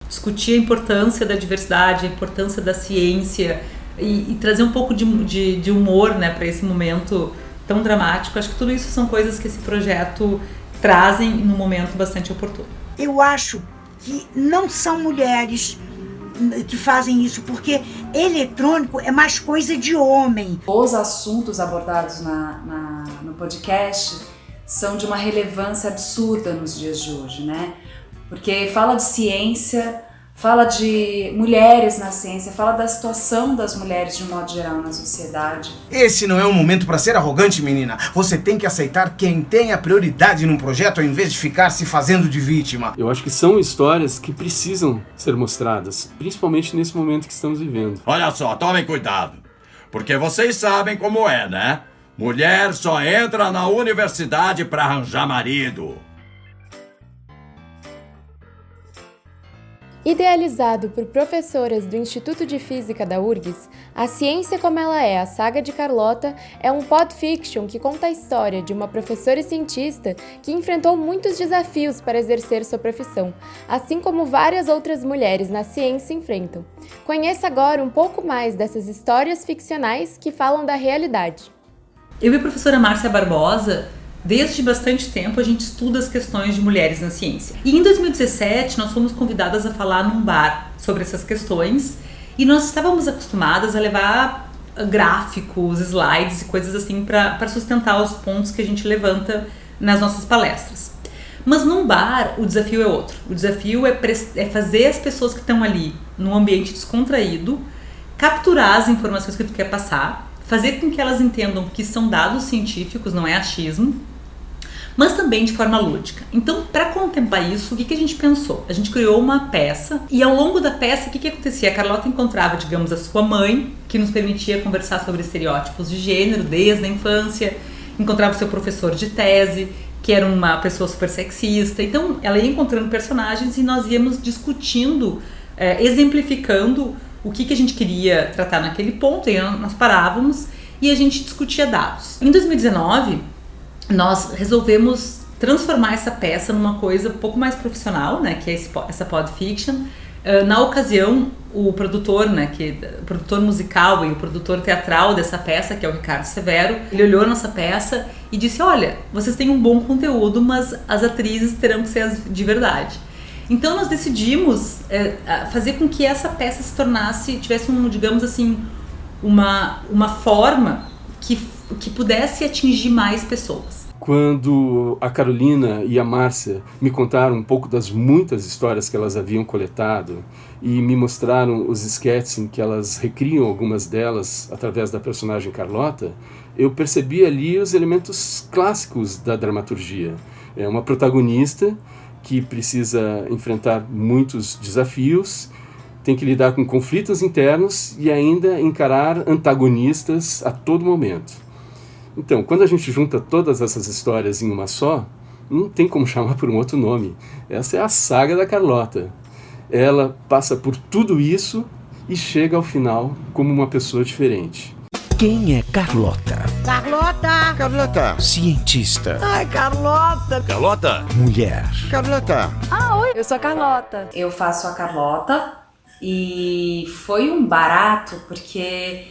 discutir a importância da diversidade, a importância da ciência e trazer um pouco de humor, né, para esse momento tão dramático. Acho que tudo isso são coisas que esse projeto trazem num momento bastante oportuno. Eu acho que não são mulheres que fazem isso, porque eletrônico é mais coisa de homem. Os assuntos abordados no podcast são de uma relevância absurda nos dias de hoje, né? Porque fala de ciência, fala de mulheres na ciência, fala da situação das mulheres de um modo geral na sociedade. Esse não é um momento para ser arrogante, menina. Você tem que aceitar quem tem a prioridade num projeto ao invés de ficar se fazendo de vítima. Eu acho que são histórias que precisam ser mostradas, principalmente nesse momento que estamos vivendo. Olha só, tomem cuidado, porque vocês sabem como é, né? Mulher só entra na universidade para arranjar marido. Idealizado por professoras do Instituto de Física da URGS, A Ciência Como Ela É, a Saga de Carlota é um podfiction que conta a história de uma professora e cientista que enfrentou muitos desafios para exercer sua profissão, assim como várias outras mulheres na ciência enfrentam. Conheça agora um pouco mais dessas histórias ficcionais que falam da realidade. Eu e a professora Márcia Barbosa, desde bastante tempo, a gente estuda as questões de mulheres na ciência. E em 2017, nós fomos convidadas a falar num bar sobre essas questões e nós estávamos acostumadas a levar gráficos, slides e coisas assim para sustentar os pontos que a gente levanta nas nossas palestras. Mas num bar, o desafio é outro. O desafio é fazer as pessoas que estão ali num ambiente descontraído capturar as informações que tu quer passar, fazer com que elas entendam que são dados científicos, não é achismo, mas também de forma lúdica. Então, para contemplar isso, o que a gente pensou? A gente criou uma peça e ao longo da peça, o que acontecia? A Carlota encontrava, digamos, a sua mãe, que nos permitia conversar sobre estereótipos de gênero desde a infância, encontrava o seu professor de tese, que era uma pessoa super sexista. Então, ela ia encontrando personagens e nós íamos discutindo, exemplificando o que a gente queria tratar naquele ponto, e nós parávamos e a gente discutia dados. Em 2019, nós resolvemos transformar essa peça numa coisa um pouco mais profissional, né, que é essa podfiction. Na ocasião, o produtor, né, o produtor musical e o produtor teatral dessa peça, que é o Ricardo Severo, ele olhou a nossa peça e disse: olha, vocês têm um bom conteúdo, mas as atrizes terão que ser as de verdade. Então nós decidimos fazer com que essa peça tivesse digamos assim, uma forma que pudesse atingir mais pessoas. Quando a Carolina e a Márcia me contaram um pouco das muitas histórias que elas haviam coletado e me mostraram os sketches em que elas recriam algumas delas através da personagem Carlota, eu percebi ali os elementos clássicos da dramaturgia. É uma protagonista que precisa enfrentar muitos desafios, tem que lidar com conflitos internos e ainda encarar antagonistas a todo momento. Então, quando a gente junta todas essas histórias em uma só, não tem como chamar por um outro nome. Essa é a saga da Carlota. Ela passa por tudo isso e chega ao final como uma pessoa diferente. Quem é Carlota? Carlota! Carlota! Cientista. Ai, Carlota! Carlota! Mulher. Carlota! Oi, eu sou a Carlota. Eu faço a Carlota e foi um barato porque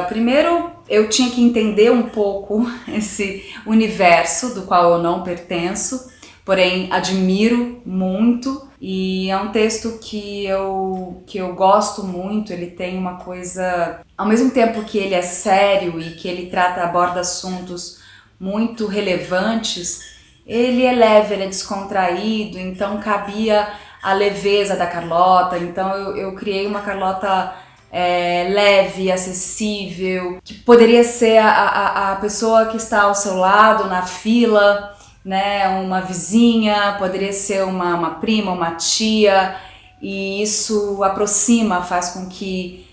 primeiro eu tinha que entender um pouco esse universo do qual eu não pertenço, porém admiro muito, e é um texto que eu gosto muito. Ele tem uma coisa, ao mesmo tempo que ele é sério e que ele aborda assuntos muito relevantes, ele é leve, ele é descontraído, então cabia a leveza da Carlota. Então eu criei uma Carlota leve, acessível, que poderia ser a pessoa que está ao seu lado na fila, né, uma vizinha, poderia ser uma prima, uma tia, e isso aproxima, faz com que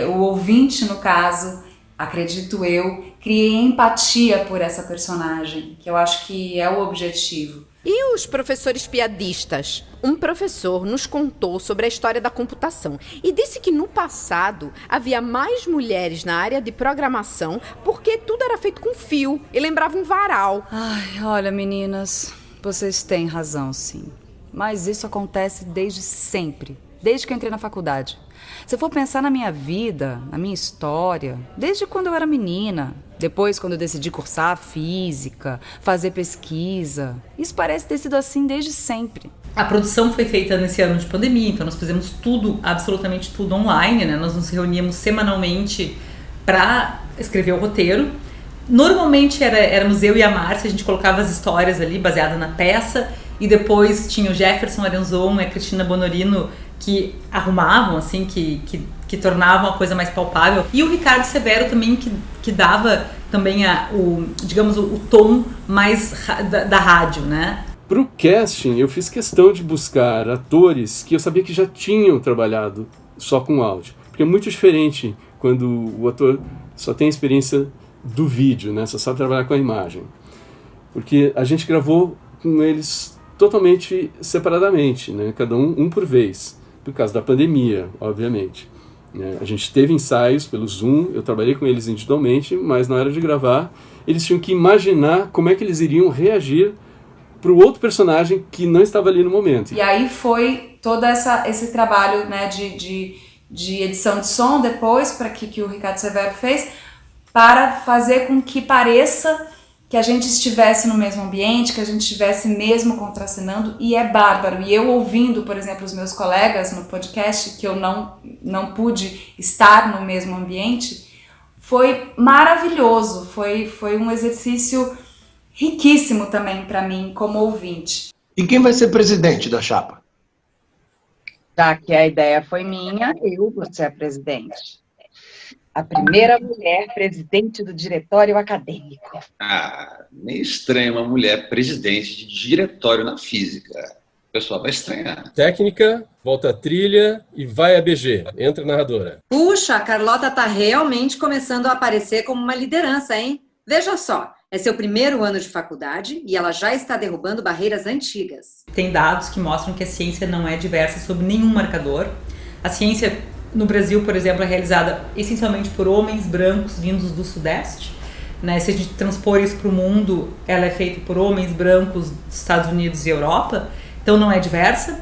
o ouvinte, no caso, acredito eu, crie empatia por essa personagem, que eu acho que é o objetivo. E os professores piadistas? Um professor nos contou sobre a história da computação e disse que no passado havia mais mulheres na área de programação porque tudo era feito com fio e lembrava um varal. Ai, olha, meninas, vocês têm razão, sim. mas isso acontece desde sempre, desde que eu entrei na faculdade. Se eu for pensar na minha vida, na minha história, desde quando eu era menina, depois quando eu decidi cursar física, fazer pesquisa, isso parece ter sido assim desde sempre. A produção foi feita nesse ano de pandemia, então nós fizemos tudo, absolutamente tudo online, né? Nós nos reuníamos semanalmente para escrever o roteiro. Normalmente éramos eu e a Márcia, a gente colocava as histórias ali baseadas na peça, e depois tinha o Jefferson Arenzon e a Cristina Bonorino que arrumavam, assim, que tornavam a coisa mais palpável. E o Ricardo Severo também, que dava também o tom mais da rádio, né? Pro casting, eu fiz questão de buscar atores que eu sabia que já tinham trabalhado só com áudio. Porque é muito diferente quando o ator só tem a experiência do vídeo, né? Só sabe trabalhar com a imagem. Porque a gente gravou com eles totalmente separadamente, né? Cada um por vez. Por causa da pandemia, obviamente. A gente teve ensaios pelo Zoom, eu trabalhei com eles individualmente, mas na hora de gravar, eles tinham que imaginar como é que eles iriam reagir para o outro personagem que não estava ali no momento. E aí foi todo esse trabalho, né, de edição de som depois, para que o Ricardo Severo fez, para fazer com que pareça que a gente estivesse no mesmo ambiente, que a gente estivesse mesmo contracenando, e é bárbaro. E eu ouvindo, por exemplo, os meus colegas no podcast, que eu não pude estar no mesmo ambiente, foi maravilhoso, foi um exercício riquíssimo também para mim como ouvinte. E quem vai ser presidente da chapa? Já que a ideia foi minha, eu vou ser a presidente. A primeira mulher presidente do diretório acadêmico. Meio estranho uma mulher presidente de diretório na física. O pessoal vai estranhar. Técnica, volta a trilha e vai a BG. Entra narradora. Puxa, a Carlota tá realmente começando a aparecer como uma liderança, hein? Veja só, é seu primeiro ano de faculdade e ela já está derrubando barreiras antigas. Tem dados que mostram que a ciência não é diversa sob nenhum marcador. A ciência no Brasil, por exemplo, é realizada essencialmente por homens brancos vindos do Sudeste. Né? Se a gente transpor isso para o mundo, ela é feita por homens brancos dos Estados Unidos e Europa, então não é diversa.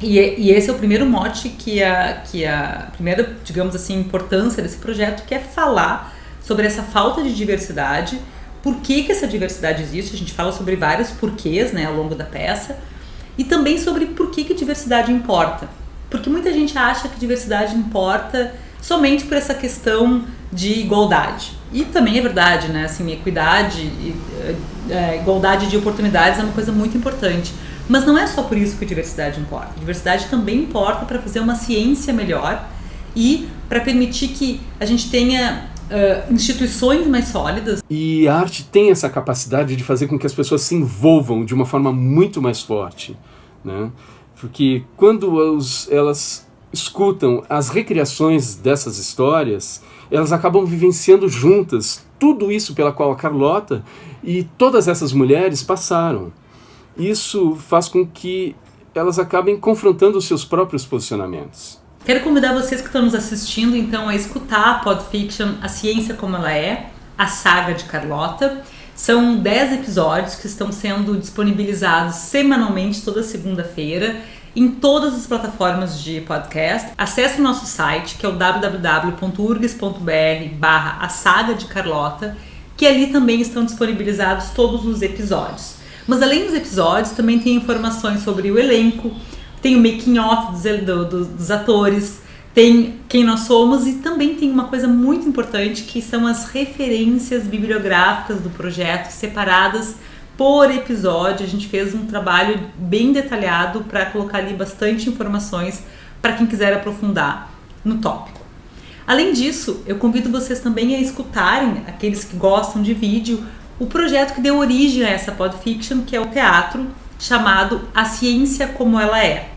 E esse é o primeiro mote que a primeira, digamos assim, importância desse projeto, que é falar sobre essa falta de diversidade, por que essa diversidade existe. A gente fala sobre vários porquês, né, ao longo da peça, e também sobre por que a diversidade importa. Porque muita gente acha que diversidade importa somente por essa questão de igualdade. E também é verdade, né? Assim, equidade, igualdade de oportunidades é uma coisa muito importante. Mas não é só por isso que a diversidade importa. A diversidade também importa para fazer uma ciência melhor e para permitir que a gente tenha instituições mais sólidas. E a arte tem essa capacidade de fazer com que as pessoas se envolvam de uma forma muito mais forte, né? Porque quando elas escutam as recriações dessas histórias, elas acabam vivenciando juntas tudo isso pela qual a Carlota e todas essas mulheres passaram. Isso faz com que elas acabem confrontando os seus próprios posicionamentos. Quero convidar vocês que estão nos assistindo, então, a escutar a Podfiction, A Ciência Como Ela É, a saga de Carlota. São 10 episódios que estão sendo disponibilizados semanalmente, toda segunda-feira, em todas as plataformas de podcast. Acesse o nosso site, que é o www.urgs.br/a saga de Carlota, que ali também estão disponibilizados todos os episódios. Mas além dos episódios, também tem informações sobre o elenco, tem o making of dos atores, tem quem nós somos, e também tem uma coisa muito importante, que são as referências bibliográficas do projeto, separadas por episódio. A gente fez um trabalho bem detalhado para colocar ali bastante informações para quem quiser aprofundar no tópico. Além disso, eu convido vocês também a escutarem, aqueles que gostam de vídeo, o projeto que deu origem a essa Podfiction, que é o teatro chamado A Ciência Como Ela É.